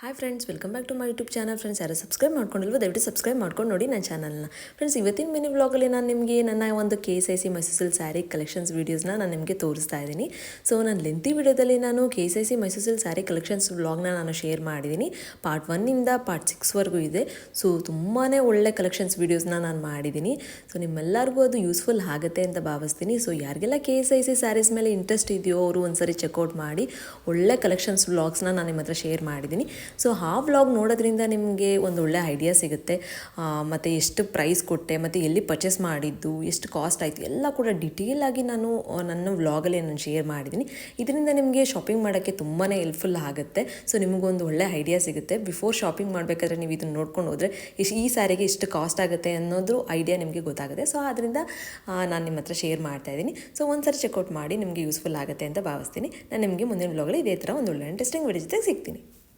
Hi friends, welcome back to my YouTube channel. Friends, ಯಾರು subscribe ಮಾಡ್ಕೊಂಡಿಲ್ವೋ ದಯವಿಟ್ಟು subscribe ಮಾಡ್ಕೊಂಡು ನೋಡಿ ನನ್ನ ಚಾನಲ್ನ. ಫ್ರೆಂಡ್ಸ್, ಇವತ್ತಿನ ಮಿನಿ ವ್ಲಾಗಲ್ಲಿ ನಾನು ನಿಮಗೆ ನನ್ನ ಒಂದು KSIC Mysuru silk sari collections ವೀಡಿಯೋಸ್ನ ನಾನು ನಿಮಗೆ ತೋರಿಸ್ತಾ ಇದ್ದೀನಿ. ಸೊ ನಾನು ಲೆಂತಿ ವಿಡಿಯೋದಲ್ಲಿ ನಾನು KSIC Mysuru silk sari collections ವ್ಲಾಗ್ನ ನಾನು ಶೇರ್ ಮಾಡಿದ್ದೀನಿ. ಪಾರ್ಟ್ 1ಇಂದ ಪಾರ್ಟ್ 6ವರೆಗೂ ಇದೆ. ಸೊ ತುಂಬಾ ಒಳ್ಳೆ ಕಲೆಕ್ಷನ್ಸ್ ವೀಡಿಯೋಸ್ನ ನಾನು ಮಾಡಿದ್ದೀನಿ. ಸೊ ನಿಮ್ಮೆಲ್ಲರಿಗೂ ಅದು ಯೂಸ್ಫುಲ್ ಆಗುತ್ತೆ ಅಂತ ಭಾವಿಸ್ತೀನಿ. ಸೊ ಯಾರಿಗೆಲ್ಲ KSIC ಸ್ಯಾರೀಸ್ ಮೇಲೆ ಇಂಟ್ರೆಸ್ಟ್ ಇದೆಯೋ ಅವರು ಒಂದ್ಸರಿ ಚೆಕ್ಔಟ್ ಮಾಡಿ. ಒಳ್ಳೆ ಕಲೆಕ್ಷನ್ಸ್ ವ್ಲಾಗ್ಸ್ನ ನಾನು ನಿಮ್ಮ ಹತ್ರ ಶೇರ್ ಮಾಡಿದ್ದೀನಿ. ಸೊ ಆ ವ್ಲಾಗ್ ನೋಡೋದ್ರಿಂದ ನಿಮಗೆ ಒಂದು ಒಳ್ಳೆ ಐಡಿಯಾ ಸಿಗುತ್ತೆ. ಮತ್ತು ಎಷ್ಟು ಪ್ರೈಸ್ ಕೊಟ್ಟೆ ಮತ್ತು ಎಲ್ಲಿ ಪರ್ಚೇಸ್ ಮಾಡಿದ್ದು, ಎಷ್ಟು ಕಾಸ್ಟ್ ಆಯಿತು ಎಲ್ಲ ಕೂಡ ಡಿಟೇಲಾಗಿ ನಾನು ನನ್ನ ವ್ಲಾಗಲ್ಲಿ ನಾನು ಶೇರ್ ಮಾಡಿದ್ದೀನಿ. ಇದರಿಂದ ನಿಮಗೆ ಶಾಪಿಂಗ್ ಮಾಡೋಕ್ಕೆ ತುಂಬಾ ಹೆಲ್ಪ್ಫುಲ್ ಆಗುತ್ತೆ. ಸೊ ನಿಮಗೊಂದು ಒಳ್ಳೆ ಐಡಿಯಾ ಸಿಗುತ್ತೆ. ಬಿಫೋರ್ ಶಾಪಿಂಗ್ ಮಾಡಬೇಕಾದ್ರೆ ನೀವು ಇದನ್ನು ನೋಡ್ಕೊಂಡು ಹೋದರೆ ಈ ಸ್ಯಾರಿಗೆ ಇಷ್ಟು ಕಾಸ್ಟ್ ಆಗುತ್ತೆ ಅನ್ನೋದು ಐಡಿಯಾ ನಿಮಗೆ ಗೊತ್ತಾಗುತ್ತೆ. ಸೊ ಅದರಿಂದ ನಾನು ನಿಮ್ಮ ಹತ್ರ ಶೇರ್ ಮಾಡ್ತಾಯಿದ್ದೀನಿ. ಸೊ ಒಂದ್ಸರಿ ಚೆಕ್ಔಟ್ ಮಾಡಿ, ನಿಮಗೆ ಯೂಸ್ಫುಲ್ ಆಗುತ್ತೆ ಅಂತ ಭಾವಿಸ್ತೀನಿ. ನಾನು ನಿಮಗೆ ಮುಂದಿನ ವ್ಲಾಗಲ್ಲಿ ಇದೇ ಥರ ಒಂದು ಒಳ್ಳೆ ಇಂಟ್ರೆಸ್ಟಿಂಗ್ ವಿಡಿಯೋ ಜೊತೆ ಸಿಗ್ತೀನಿ.